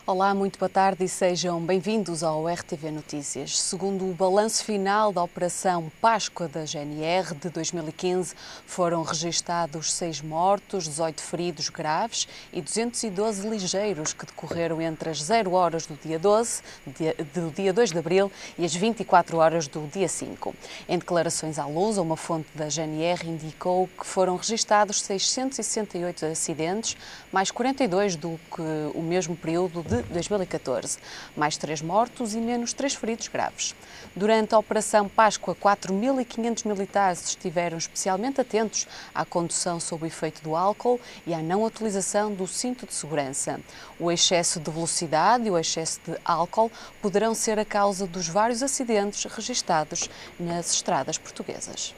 Olá, muito boa tarde e sejam bem-vindos ao RTV Notícias. Segundo o balanço final da Operação Páscoa da GNR de 2015, foram registados 6 mortos, 18 feridos graves e 212 ligeiros que decorreram entre as 0 horas do dia 2 de abril e as 24 horas do dia 5. Em declarações à Lusa, uma fonte da GNR indicou que foram registados 668 acidentes, mais 42 do que o mesmo período de 2014, mais 3 mortos e menos 3 feridos graves. Durante a Operação Páscoa, 4.500 militares estiveram especialmente atentos à condução sob o efeito do álcool e à não utilização do cinto de segurança. O excesso de velocidade e o excesso de álcool poderão ser a causa dos vários acidentes registados nas estradas portuguesas.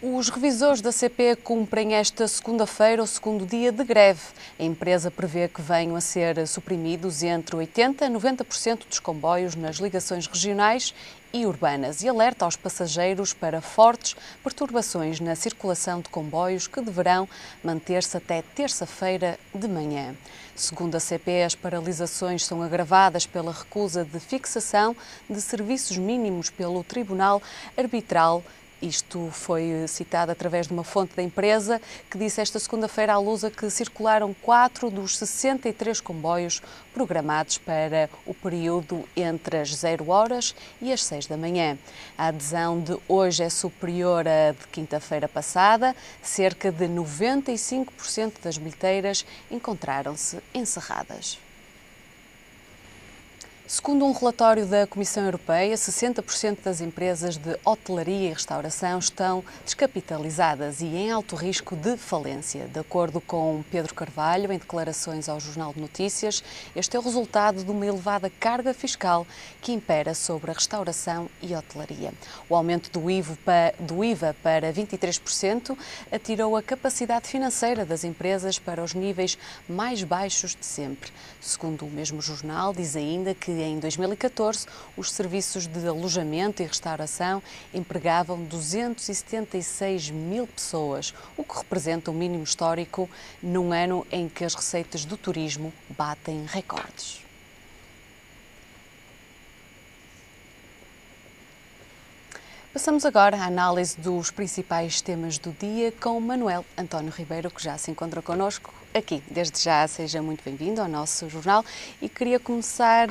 Os revisores da CP cumprem esta segunda-feira o segundo dia de greve. A empresa prevê que venham a ser suprimidos entre 80% e 90% dos comboios nas ligações regionais e urbanas e alerta aos passageiros para fortes perturbações na circulação de comboios que deverão manter-se até terça-feira de manhã. Segundo a CP, as paralisações são agravadas pela recusa de fixação de serviços mínimos pelo Tribunal Arbitral. Isto foi citado através de uma fonte da empresa que disse esta segunda-feira à Lusa que circularam 4 dos 63 comboios programados para o período entre as 0 horas e as 6 da manhã. A adesão de hoje é superior à de quinta-feira passada. Cerca de 95% das bilheteiras encontraram-se encerradas. Segundo um relatório da Comissão Europeia, 60% das empresas de hotelaria e restauração estão descapitalizadas e em alto risco de falência. De acordo com Pedro Carvalho, em declarações ao Jornal de Notícias, este é o resultado de uma elevada carga fiscal que impera sobre a restauração e hotelaria. O aumento do IVA para 23% atirou a capacidade financeira das empresas para os níveis mais baixos de sempre. Segundo o mesmo jornal, diz ainda que em 2014, os serviços de alojamento e restauração empregavam 276 mil pessoas, o que representa um mínimo histórico num ano em que as receitas do turismo batem recordes. Passamos agora à análise dos principais temas do dia com Manuel António Ribeiro, que já se encontra connosco aqui. Desde já, seja muito bem-vindo ao nosso jornal e queria começar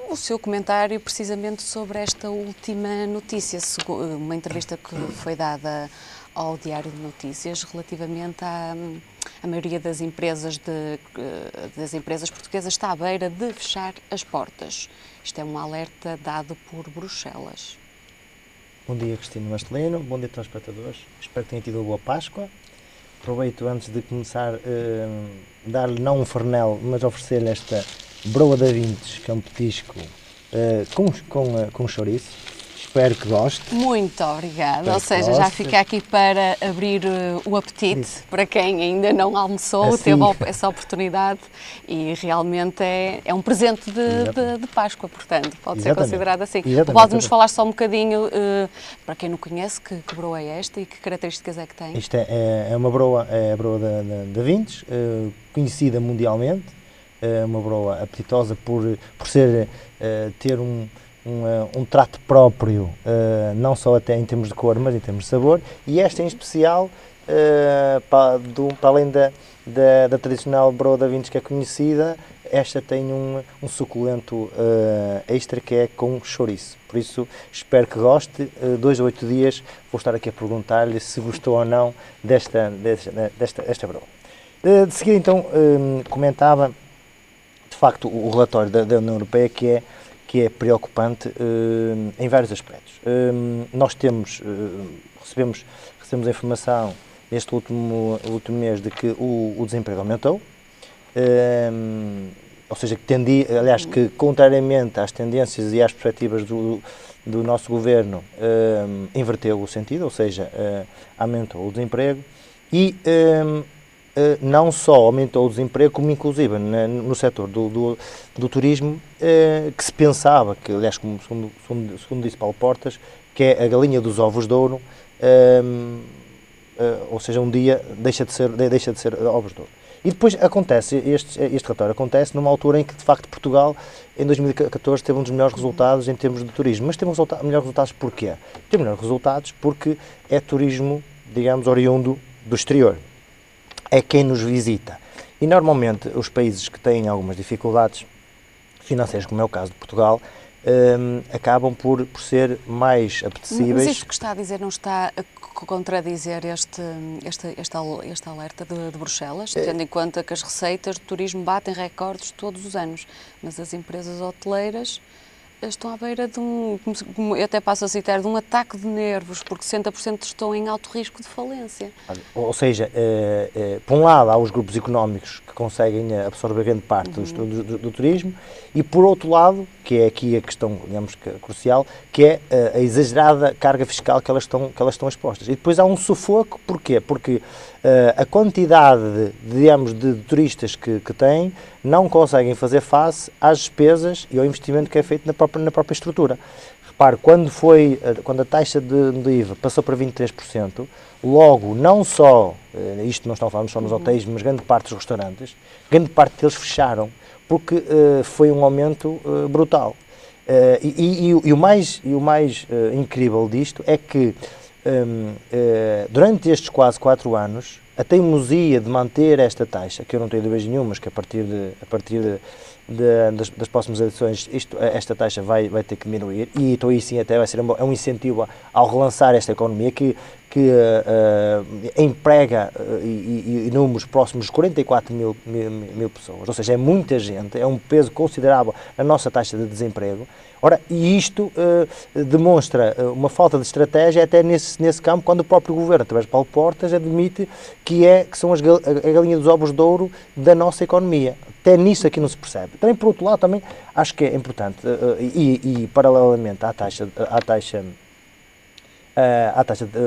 o seu comentário precisamente sobre esta última notícia, uma entrevista que foi dada ao Diário de Notícias relativamente à maioria das empresas portuguesas está à beira de fechar as portas. Isto é um alerta dado por Bruxelas. Bom dia, Cristina Mastelino. Bom dia a todos os espectadores. Espero que tenham tido uma boa Páscoa. Aproveito antes de começar dar-lhe não um farnel, mas oferecer-lhe esta broa da Vintes, que é um petisco com chouriço. Espero que goste. Muito obrigada. Ou seja, já fica aqui para abrir o apetite para quem ainda não almoçou, assim, teve essa oportunidade e realmente é um presente de Páscoa, portanto, pode ser considerado assim. Pode-nos falar só um bocadinho, para quem não conhece, que broa é esta e que características é que tem? Isto é uma broa, a broa da Vintes, conhecida mundialmente, uma broa apetitosa por ter um trato próprio, não só até em termos de cor, mas em termos de sabor, e esta em especial, para além da tradicional broa da Vintes que é conhecida, esta tem um suculento extra que é com chouriço. Por isso, espero que goste. 2 a 8 dias vou estar aqui a perguntar-lhe se gostou ou não desta broa. De seguida, então, comentava, de facto, o relatório da União Europeia que é preocupante em vários aspectos. Nós recebemos a informação neste último mês de que o desemprego aumentou, ou seja, que contrariamente às tendências e às perspectivas do nosso governo, inverteu o sentido, ou seja, aumentou o desemprego e não só aumentou o desemprego, como inclusive no setor do turismo, que se pensava, que aliás, segundo disse Paulo Portas, que é a galinha dos ovos de ouro, ou seja, um dia deixa de ser ovos de ouro. E depois acontece, este relatório acontece numa altura em que, de facto, Portugal, em 2014, teve um dos melhores resultados em termos de turismo. Mas teve melhores resultados porquê? Teve melhores resultados porque é turismo, digamos, oriundo do exterior. É quem nos visita. E, normalmente, os países que têm algumas dificuldades financeiras, como é o caso de Portugal, acabam por ser mais apetecíveis. Mas isto que está a dizer não está a contradizer este alerta de Bruxelas, tendo em conta que as receitas de turismo batem recordes todos os anos, mas as empresas hoteleiras estão à beira de eu até passo a citar, de um ataque de nervos, porque 60% estão em alto risco de falência. Ou seja, por um lado há os grupos económicos que conseguem absorver grande parte do turismo e por outro lado, que é aqui a questão, digamos, crucial, que é a exagerada carga fiscal que elas estão expostas. E depois há um sufoco, porquê? Porque a quantidade, digamos, de turistas que têm não conseguem fazer face às despesas e ao investimento que é feito na própria estrutura. Repare, quando a taxa de IVA passou para 23%, logo, não só, isto não estão a falar só nos hotéis, mas grande parte dos restaurantes, grande parte deles fecharam, porque foi um aumento brutal. E o mais incrível disto é que, durante estes quase 4 anos, a teimosia de manter esta taxa, que eu não tenho dúvidas nenhumas, que a partir das próximas eleições esta taxa vai ter que diminuir, e então aí sim até vai ser um incentivo ao relançar esta economia que emprega e números próximos de 44 mil pessoas, ou seja, é muita gente, é um peso considerável na nossa taxa de desemprego. Ora, e isto demonstra uma falta de estratégia até nesse campo, quando o próprio governo, através de Paulo Portas, admite que são a galinha dos ovos de ouro da nossa economia. Até nisso aqui não se percebe. Também, por outro lado, também acho que é importante, e paralelamente à taxa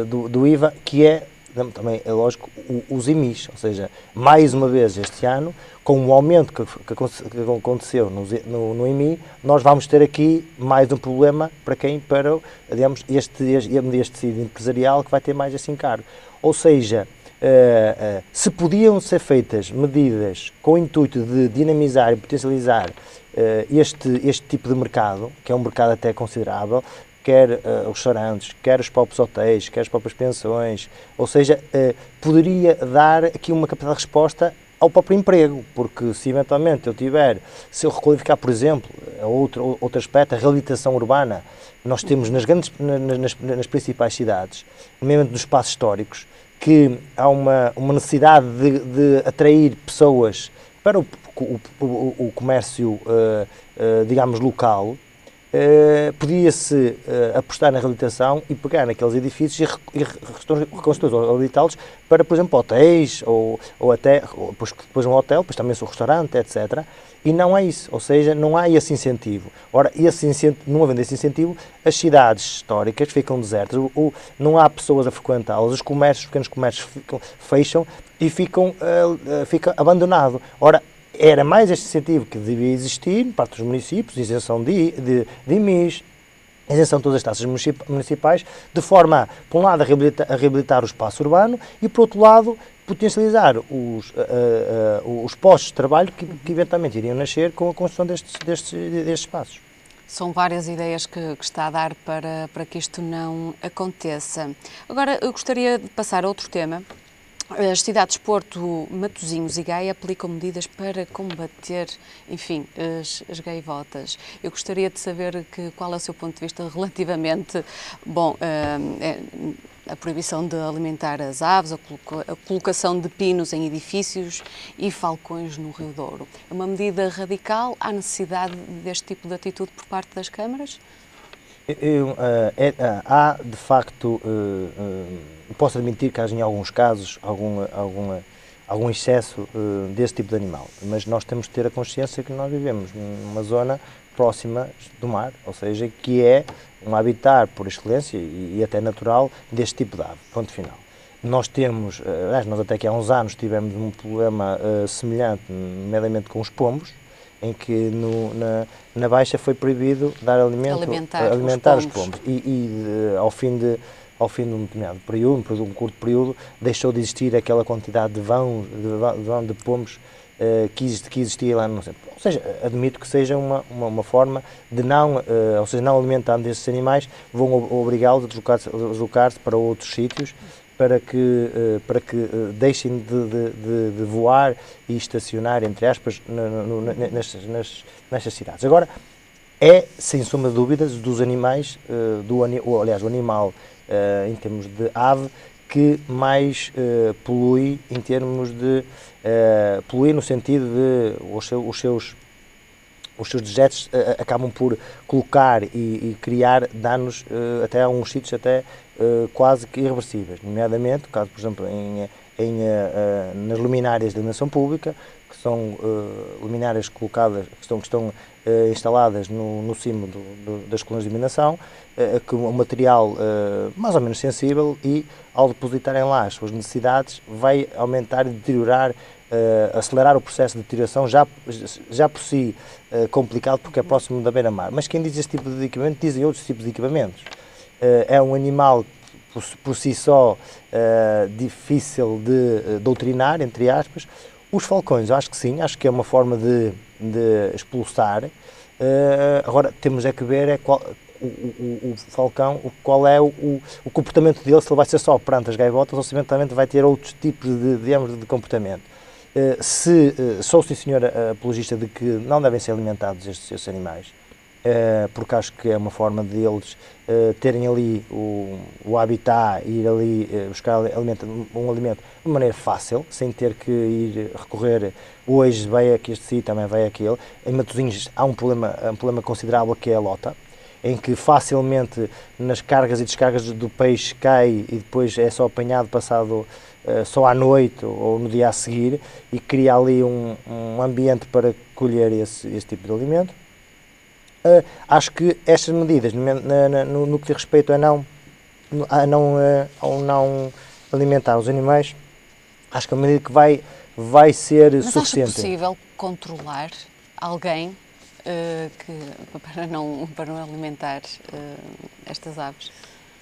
do IVA, que é, também é lógico, os IMIs, ou seja, mais uma vez este ano, com o aumento que aconteceu no IMI, nós vamos ter aqui mais um problema para digamos, este tecido empresarial que vai ter mais esse encargo. Ou seja, se podiam ser feitas medidas com o intuito de dinamizar e potencializar este tipo de mercado, que é um mercado até considerável, quer os restaurantes, quer os próprios hotéis, quer as próprias pensões, ou seja, poderia dar aqui uma capacidade de resposta ao próprio emprego, porque se eventualmente se eu requalificar, por exemplo, outro aspecto, a reabilitação urbana, nós temos nas principais cidades, mesmo nos espaços históricos, que há uma necessidade de atrair pessoas para o comércio, digamos, local. Podia-se apostar na reabilitação e pegar naqueles edifícios e reconstruí-los ou reabilitá-los para, por exemplo, hotéis ou até, depois um hotel, depois também um restaurante, etc. E não é isso, ou seja, não há esse incentivo. Ora, não havendo esse incentivo, as cidades históricas ficam desertas, não há pessoas a frequentá-las, os pequenos comércios fecham e fica abandonado. Ora, era mais este incentivo que devia existir, por parte dos municípios, isenção de IMIs, isenção de todas as taxas municipais, de forma a, por um lado, a reabilitar o espaço urbano e, por outro lado, potencializar os postos de trabalho que eventualmente iriam nascer com a construção destes espaços. São várias ideias que está a dar para que isto não aconteça. Agora, eu gostaria de passar a outro tema. As cidades Porto, Matosinhos e Gaia aplicam medidas para combater, enfim, as gaivotas. Eu gostaria de saber qual é o seu ponto de vista relativamente, a proibição de alimentar as aves, a colocação de pinos em edifícios e falcões no Rio Douro. É uma medida radical? Há necessidade deste tipo de atitude por parte das câmaras? Há, de facto, posso admitir que haja em alguns casos algum excesso desse tipo de animal, mas nós temos de ter a consciência que nós vivemos numa zona próxima do mar, ou seja, que é um habitat por excelência e até natural deste tipo de ave, ponto final. Nós até aqui há uns anos tivemos um problema semelhante, nomeadamente com os pombos, em que na Baixa foi proibido dar alimentar os pombos. E ao fim de ao fim de um determinado período, depois de um curto período, deixou de existir aquela quantidade de vão de pomos que existia lá no centro. Ou seja, admito que seja uma forma de não, ou seja, não alimentando esses animais, vão obrigá-los a deslocar-se para outros sítios, para que deixem de voar e estacionar, entre aspas, nestas cidades. Agora, é, sem sombra de dúvidas, dos animais, o animal, em termos de ave, que mais polui em termos de polui no sentido de os seus dejetos acabam por colocar e criar danos até a uns sítios até quase que irreversíveis, nomeadamente, caso, por exemplo, nas luminárias da iluminação pública, que são luminárias colocadas, que estão instaladas no cimo das colunas de iluminação, com um material mais ou menos sensível e, ao depositarem lá as suas necessidades, vai aumentar e deteriorar, acelerar o processo de deterioração, já por si complicado, porque é próximo da beira-mar. Mas quem diz este tipo de equipamento, dizem outros tipos de equipamentos. É um animal por si só difícil de doutrinar, entre aspas. Os falcões, eu acho que sim, acho que é uma forma de expulsar. Agora, temos é que ver o falcão, qual é o comportamento dele, se ele vai ser só perante as gaivotas ou se eventualmente vai ter outros tipos de comportamento. Sou sim senhor apologista de que não devem ser alimentados estes animais, porque acho que é uma forma deles terem ali o habitat e ir ali buscar um alimento de maneira fácil, sem ter que ir recorrer, hoje vai aqui este sítio, também vai aquele. Em Matosinhos há um problema considerável, que é a lota, em que facilmente nas cargas e descargas do peixe cai e depois é só apanhado passado só à noite ou no dia a seguir, e cria ali um ambiente para colher esse tipo de alimento. Acho que estas medidas, no que diz respeito ao não alimentar os animais, acho que é uma medida que vai ser suficiente. Mas acha possível controlar alguém para não alimentar estas aves?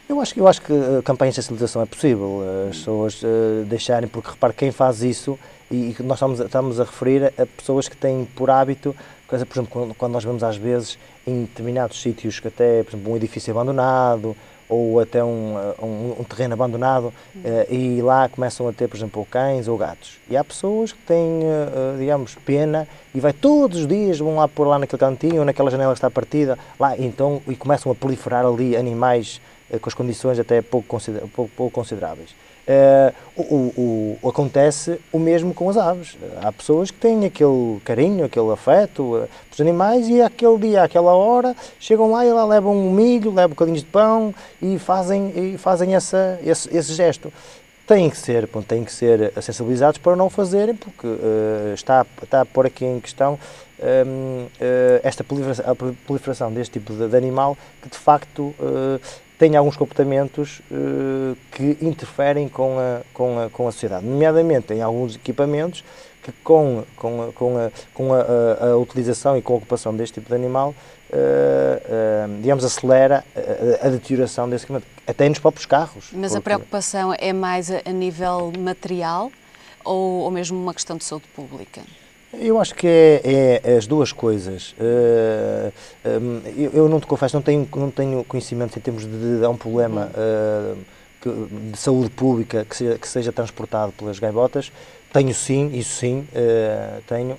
Eu acho que campanhas de sensibilização é possível, as pessoas deixarem, porque repare, quem faz isso, e nós estamos a referir a pessoas que têm por hábito, por exemplo, quando nós vemos às vezes em determinados sítios, que até, por exemplo, um edifício abandonado, ou até um terreno abandonado, e lá começam a ter, por exemplo, cães ou gatos. E há pessoas que têm, digamos, pena, e vai todos os dias, vão lá pôr lá naquele cantinho, ou naquela janela que está partida, lá, então, e começam a proliferar ali animais com as condições até pouco consideráveis. Acontece o mesmo com as aves. Há pessoas que têm aquele carinho, aquele afeto dos animais, e aquele dia, àquela hora, chegam lá e lá levam um milho, levam bocadinhos de pão e fazem esse gesto. Têm que ser sensibilizados para não fazerem, porque está a pôr aqui em questão a proliferação deste tipo de animal, que de facto tem alguns comportamentos que interferem com a sociedade, nomeadamente em alguns equipamentos que com a utilização e com a ocupação deste tipo de animal, digamos, acelera a deterioração desse equipamento, até nos próprios carros. Mas a preocupação é mais a nível material ou mesmo uma questão de saúde pública? Eu acho que é as duas coisas. Eu não te confesso, não tenho conhecimento em termos de um problema de saúde pública que seja transportado pelas gaivotas. Tenho sim, isso sim, tenho.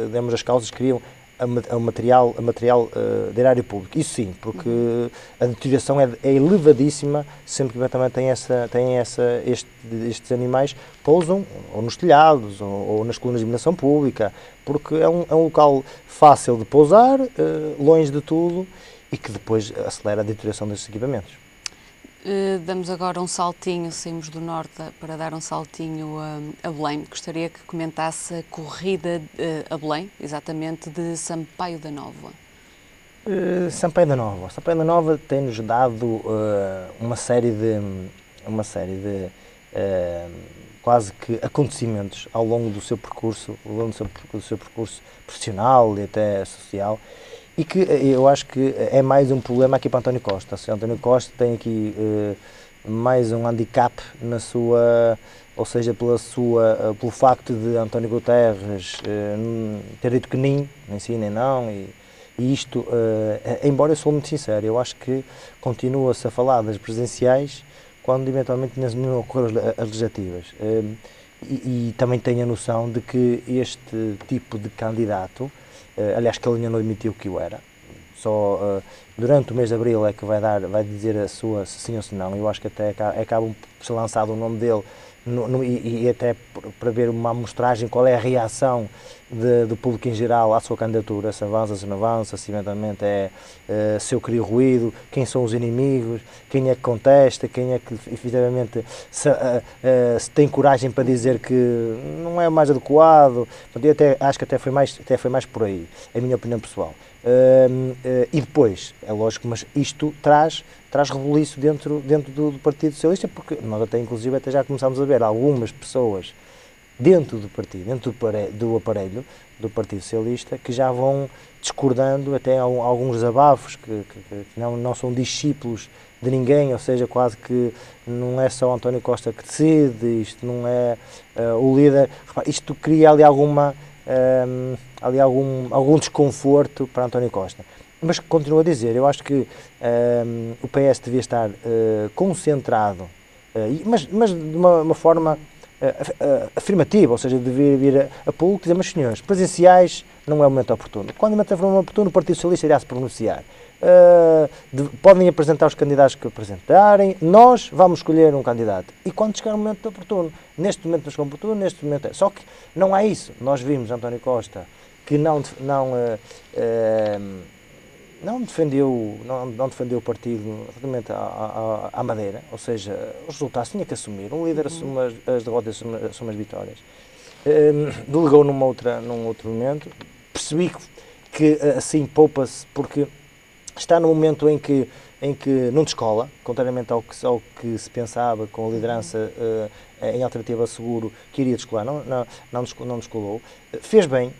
Digamos, as causas que criam a material de erário público. Isso sim, porque a deterioração é elevadíssima, sempre que também estes animais pousam ou nos telhados ou nas colunas de iluminação pública, porque é um local fácil de pousar, longe de tudo, e que depois acelera a deterioração destes equipamentos. Damos agora um saltinho, saímos do norte para dar um saltinho a Belém. Gostaria que comentasse a corrida a Belém, exatamente, de Sampaio da Nova. Sampaio da Nova tem-nos dado uma série de quase que acontecimentos ao longo do seu percurso, profissional e até social, E que eu acho que é mais um problema aqui para António Costa. Ou seja, António Costa tem aqui mais um handicap na sua, ou seja, pelo facto de António Guterres ter dito que nem sim nem não, e isto, embora eu sou muito sincero, eu acho que continua-se a falar das presidenciais quando eventualmente não ocorrer as legislativas. E também tenho a noção de que este tipo de candidato, aliás, que ele ainda não admitiu que o era, só durante o mês de abril é que vai dizer a sua se sim ou se não. Eu acho que até acaba por ser lançado o nome dele e até para ver uma amostragem, qual é a reação do público em geral à sua candidatura, se avança, se não avança, se eventualmente se eu crio ruído, quem são os inimigos, quem é que contesta, quem é que efetivamente se tem coragem para dizer que não é o mais adequado. Eu acho que até foi mais por aí, é a minha opinião pessoal. E depois, é lógico, mas isto traz rebuliço dentro do Partido Socialista, porque nós inclusive já começámos a ver algumas pessoas dentro do partido, dentro do aparelho do Partido Socialista, que já vão discordando, até alguns desabafos que não são discípulos de ninguém, ou seja, quase que não é só António Costa que decide, isto não é o líder. Repara, isto cria ali algum desconforto para António Costa. Mas continuo a dizer, eu acho que o PS devia estar concentrado, mas de uma forma afirmativa, ou seja, devia vir a público dizer, mas senhores, presenciais não é o momento oportuno. Quando o momento é oportuno, o Partido Socialista irá se pronunciar. Podem apresentar os candidatos que apresentarem, nós vamos escolher um candidato. E quando chegar o momento oportuno, neste momento não chegou oportuno, neste momento é. Só que não é isso. Nós vimos António Costa que não defendeu o partido relativamente à Madeira, ou seja, os resultados tinha que assumir. Um líder assume as derrotas, assume as vitórias. Delegou num outro momento. Percebi que assim poupa-se, porque está no momento em que não descola, contrariamente ao que se pensava com a liderança em alternativa seguro, que iria descolar, não descolou. Fez bem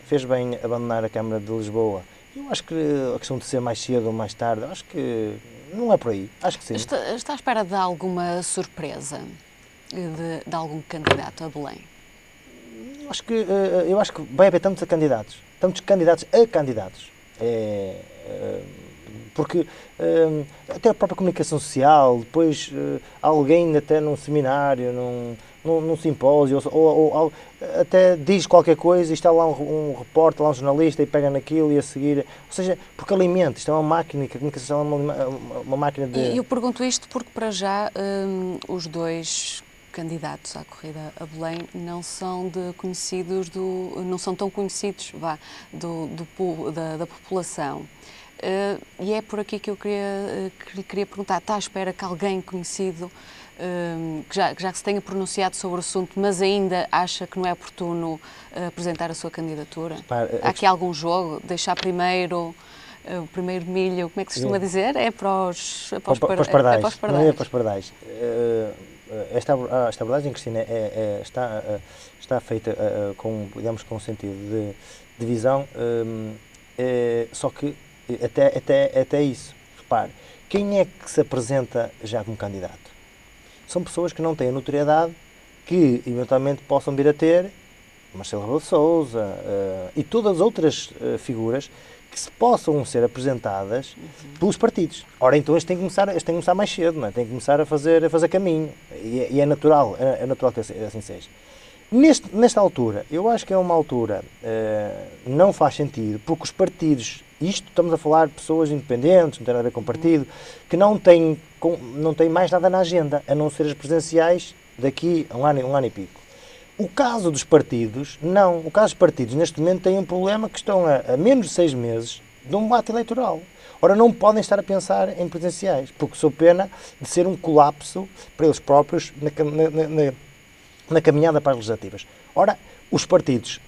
abandonar a Câmara de Lisboa. Eu acho que a questão de ser mais cedo ou mais tarde, acho que não é por aí. Acho que sim. Está à espera de alguma surpresa de algum candidato a Belém? Eu acho que vai haver tantos candidatos a candidatos. Porque até a própria comunicação social, depois alguém até num seminário, num simpósio, ou até diz qualquer coisa e está lá um repórter, lá um jornalista e pega naquilo e a seguir. Ou seja, porque alimenta, isto é uma máquina, que a comunicação é uma máquina de... Eu pergunto isto porque para já os dois candidatos à corrida a Belém não são não são tão conhecidos da população. E é por aqui que eu lhe queria perguntar, está à espera que alguém conhecido, que já se tenha pronunciado sobre o assunto, mas ainda acha que não é oportuno apresentar a sua candidatura? Há aqui algum jogo? Deixar primeiro o primeiro milho, como é que se costuma dizer? É para os pardais. Não é para os pardais. Esta abordagem, Cristina, está feita com um sentido de visão, só que até isso, repare, quem é que se apresenta já como candidato? São pessoas que não têm a notoriedade que eventualmente possam vir a ter Marcelo Rebelo de Sousa e todas as outras figuras que se possam ser apresentadas pelos partidos. Ora, então eles têm que começar mais cedo, não é? Têm que começar a fazer caminho. E é natural que assim seja. Nesta altura, eu acho que é uma altura não faz sentido, porque os partidos, isto estamos a falar de pessoas independentes, não tem nada a ver com partido, que não têm mais nada na agenda, a não ser as presidenciais daqui a um ano e pico. O caso dos partidos, não. O caso dos partidos, neste momento, tem um problema que estão a menos de 6 meses de um ato eleitoral. Ora, não podem estar a pensar em presidenciais, porque sou pena de ser um colapso para eles próprios na caminhada para as legislativas. Ora, os partidos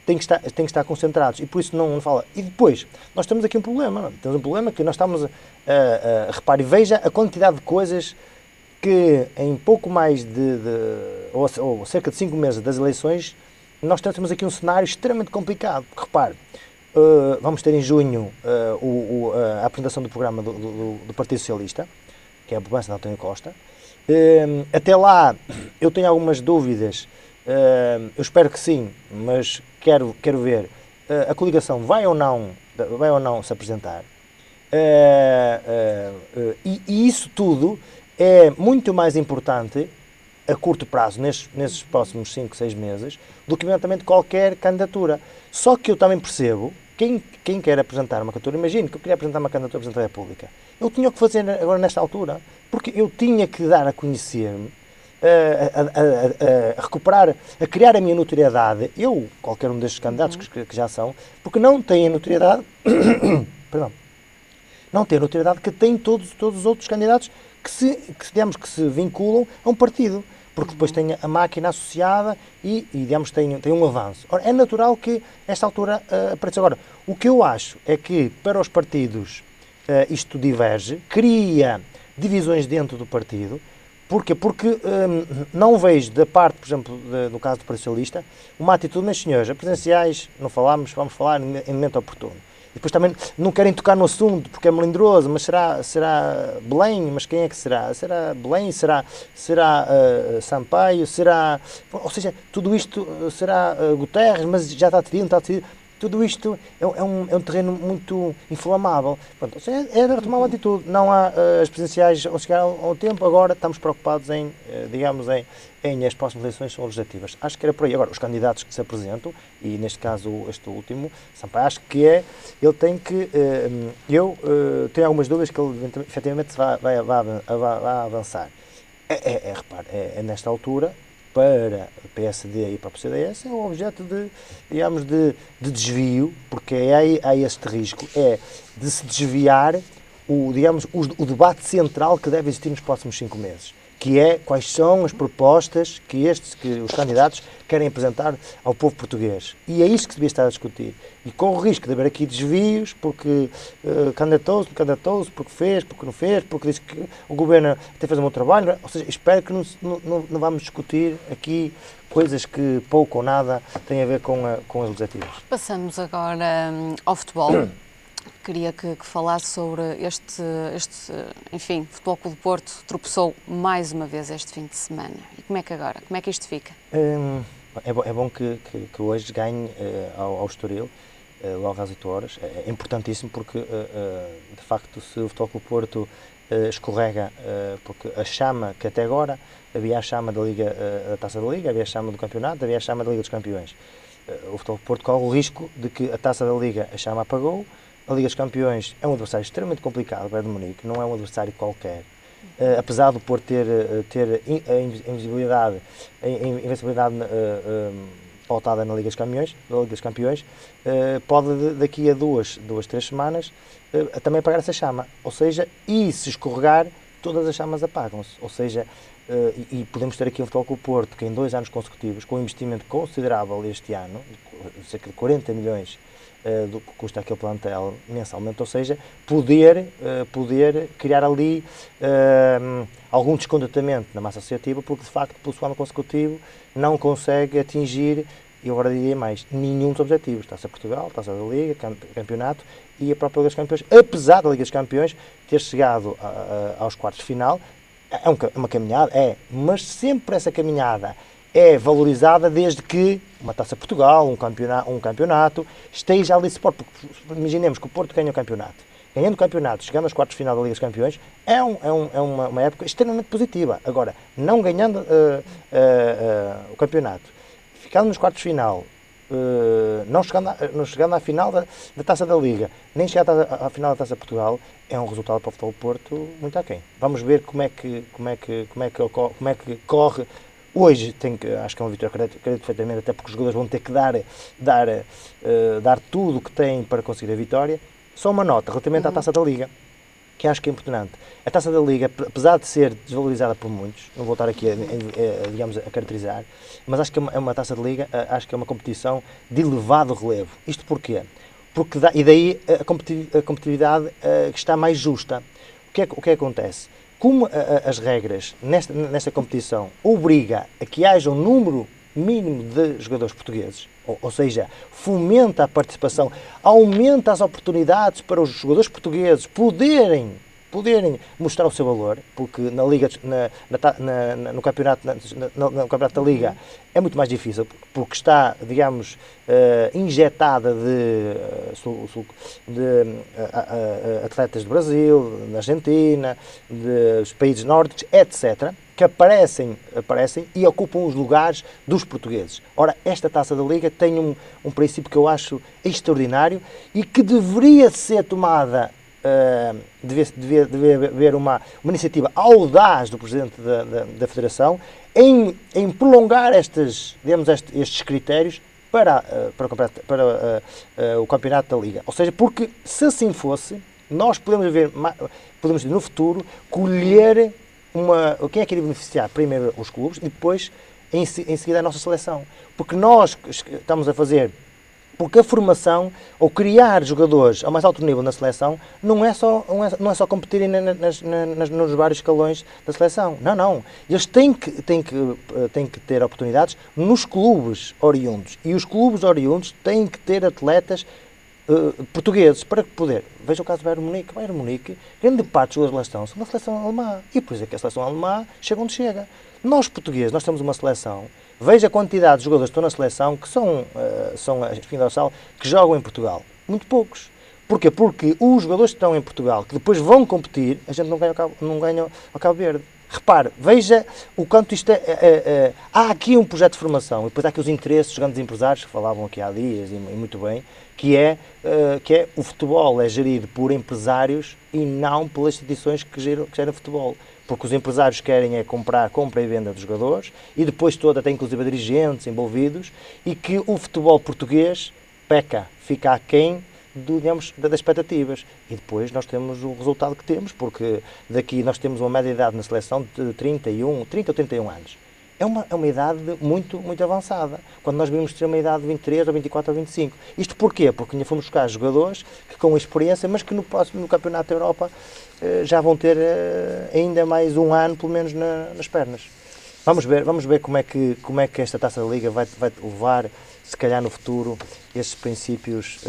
têm que estar concentrados e por isso não fala. E depois, nós temos aqui um problema. Não? Temos um problema que nós estamos repare, veja a quantidade de coisas que em pouco mais ou cerca de 5 meses das eleições, nós temos aqui um cenário extremamente complicado. Porque, repare, vamos ter em junho a apresentação do programa do Partido Socialista, que é a proposta de António Costa. Até lá, eu tenho algumas dúvidas, eu espero que sim, mas quero ver a coligação vai ou não se apresentar. E isso tudo é muito mais importante a curto prazo, nesses próximos 5, 6 meses, do que eventualmente qualquer candidatura. Só que eu também percebo, quem quer apresentar uma candidatura, imagino que eu queria apresentar uma candidatura a Presidente da República, eu tinha que fazer agora nesta altura, porque eu tinha que dar a conhecer-me, a recuperar, a criar a minha notoriedade, qualquer um destes candidatos que já são, porque não têm a notoriedade, perdão, não têm a notoriedade que têm todos os outros candidatos digamos, que se vinculam a um partido, porque depois tem a máquina associada e digamos, tem um avanço. Ora, é natural que esta altura apareça. Agora, o que eu acho é que para os partidos isto diverge, cria divisões dentro do partido. Porquê? Porque não vejo da parte, por exemplo, no caso do Partido Socialista, uma atitude, mas senhores, presidenciais, não falámos, vamos falar em momento oportuno. E depois também não querem tocar no assunto, porque é melindroso, mas será Belém? Mas quem é que será? Será Belém? Será Sampaio? Ou seja, tudo isto será Guterres, mas já está decidido, não está decidido. Tudo isto é um terreno muito inflamável. Pronto, é de retomar uma atitude. Não há as presidenciais vão chegar ao tempo, agora estamos preocupados em as próximas eleições são legislativas. Acho que era por aí. Agora, os candidatos que se apresentam, e neste caso este último, Sampaio, acho que ele tem que... eu tenho algumas dúvidas que ele efetivamente vai avançar. Repare, é nesta altura... para o PSD e para o CDS é um objeto de desvio, porque há este risco, de se desviar o debate central que deve existir nos próximos 5 meses, que é quais são as propostas que os candidatos querem apresentar ao povo português. E é isso que se devia estar a discutir. E com o risco de haver aqui desvios, porque candidatou-se, porque fez, porque não fez, porque disse que o governo até fez um bom trabalho. Ou seja, espero que não vamos discutir aqui coisas que pouco ou nada têm a ver com as legislativas. Passamos agora ao futebol. Queria que falasse sobre enfim, o Futebol Clube do Porto tropeçou mais uma vez este fim de semana. E como é que isto fica? É bom que hoje ganhe ao Estoril, logo às 8 horas. É importantíssimo porque, de facto, se o Futebol Clube do Porto escorrega, porque a chama que até agora havia a chama da Liga, da Taça da Liga, havia a chama do campeonato, havia a chama da Liga dos Campeões. O Futebol Clube do Porto corre o risco de que a Taça da Liga a chama apagou. A Liga dos Campeões é um adversário extremamente complicado, o Bayern de Munique, não é um adversário qualquer. Apesar do Porto ter a invencibilidade pautada na Liga dos Campeões, pode daqui a 2, 3 semanas também apagar essa chama. Ou seja, e se escorregar, todas as chamas apagam-se. Ou seja, e podemos ter aqui um Futebol Clube do Porto que em 2 anos consecutivos, com um investimento considerável este ano, cerca de 40 milhões do que custa aquele plantel mensalmente, ou seja, poder criar ali algum descontentamento na massa associativa, porque de facto, pelo segundo ano consecutivo, não consegue atingir, e agora diria mais, nenhum dos objetivos. Taça Portugal, Taça da Liga, Campeonato e a própria Liga dos Campeões, apesar da Liga dos Campeões ter chegado aos quartos de final. É uma caminhada, mas sempre essa caminhada é valorizada desde que uma Taça Portugal, um campeonato, esteja ali suporte. Porque imaginemos que o Porto ganha o campeonato. Ganhando o campeonato, chegando aos quartos de final da Liga dos Campeões, é uma época extremamente positiva. Agora, não ganhando o campeonato, ficando nos quartos de final, não chegando à final da Taça da Liga, nem chegando à final da Taça Portugal, é um resultado para o Futebol do Porto muito aquém. Vamos ver como é que corre. Hoje acho que é uma vitória, acredito perfeitamente, até porque os jogadores vão ter que dar tudo o que têm para conseguir a vitória. Só uma nota relativamente à Taça da Liga, que acho que é importante. A Taça da Liga, apesar de ser desvalorizada por muitos, não vou estar aqui a caracterizar, mas acho que é uma Taça da Liga, acho que é uma competição de elevado relevo. Isto porquê? E daí a competitividade que está mais justa. O que acontece? Como as regras nesta competição obriga a que haja um número mínimo de jogadores portugueses, ou seja, fomenta a participação, aumenta as oportunidades para os jogadores portugueses poderem mostrar o seu valor, porque na Liga, no campeonato da Liga é muito mais difícil, porque está, digamos, injetada de atletas do Brasil, da Argentina, dos países nórdicos, etc., que aparecem e ocupam os lugares dos portugueses. Ora, esta Taça da Liga tem um princípio que eu acho extraordinário e que deveria ser tomada, devia haver uma iniciativa audaz do Presidente da Federação em prolongar estes critérios para o Campeonato da Liga. Ou seja, porque se assim fosse, nós podemos no futuro colher quem é que iria beneficiar? Primeiro os clubes e depois, em seguida, a nossa seleção. Porque nós estamos a fazer... Porque a formação, ou criar jogadores ao mais alto nível na seleção, não é só competirem nos vários escalões da seleção. Não. Eles têm que ter oportunidades nos clubes oriundos. E os clubes oriundos têm que ter atletas portugueses para poder. Veja o caso do Bayern Munique. O Bayern Munique, grande parte dos jogadores da seleção são da seleção alemã. E por isso é que a seleção alemã chega onde chega. Nós, portugueses, nós temos uma seleção. Veja a quantidade de jogadores que estão na seleção que são a espinha dorsal, que jogam em Portugal. Muito poucos. Porquê? Porque os jogadores que estão em Portugal, que depois vão competir, a gente não ganha ao Cabo Verde. Repare, veja o quanto isto há aqui um projeto de formação, e depois há aqui os interesses dos grandes empresários, que falavam aqui há dias, e muito bem, que é o futebol é gerido por empresários e não pelas instituições que geram futebol. Porque os empresários querem compra e venda dos jogadores, e depois tem inclusive dirigentes envolvidos, e que o futebol português peca, fica aquém das expectativas. E depois nós temos o resultado que temos, porque daqui nós temos uma média de idade na seleção de 30 ou 31 anos. É uma idade muito, muito avançada, quando nós vimos ter uma idade de 23 ou 24 ou 25. Isto porquê? Porque ainda fomos buscar jogadores que com experiência, mas que no Campeonato da Europa já vão ter ainda mais um ano, pelo menos, nas pernas. Vamos ver como é que esta Taça da Liga vai levar, se calhar no futuro, estes princípios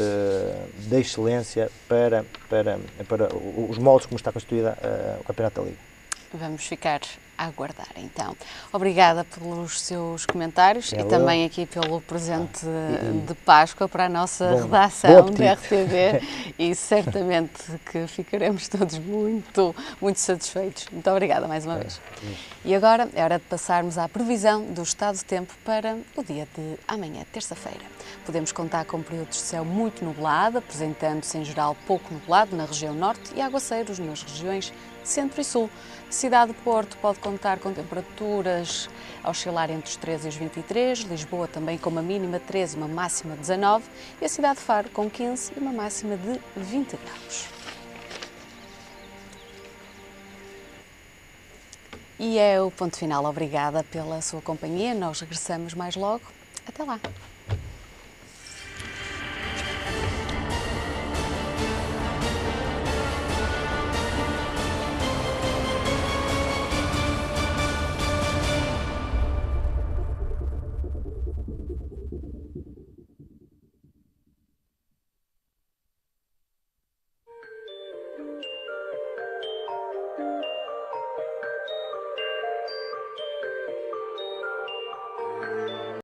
de excelência para os moldes como está constituída o Campeonato da Liga. Vamos ficar a aguardar, então. Obrigada pelos seus comentários e também aqui pelo presente de Páscoa para a nossa redação da RTV e certamente que ficaremos todos muito, muito satisfeitos. Muito obrigada mais uma vez. E agora é hora de passarmos à previsão do estado de tempo para o dia de amanhã, terça-feira. Podemos contar com períodos de céu muito nublado, apresentando-se em geral pouco nublado na região norte e aguaceiros nas regiões centro e sul. A cidade de Porto pode contar com temperaturas a oscilar entre os 13 e os 23, Lisboa também com uma mínima de 13 e uma máxima de 19 e a cidade de Faro com 15 e uma máxima de 20 graus. E é o ponto final. Obrigada pela sua companhia. Nós regressamos mais logo. Até lá.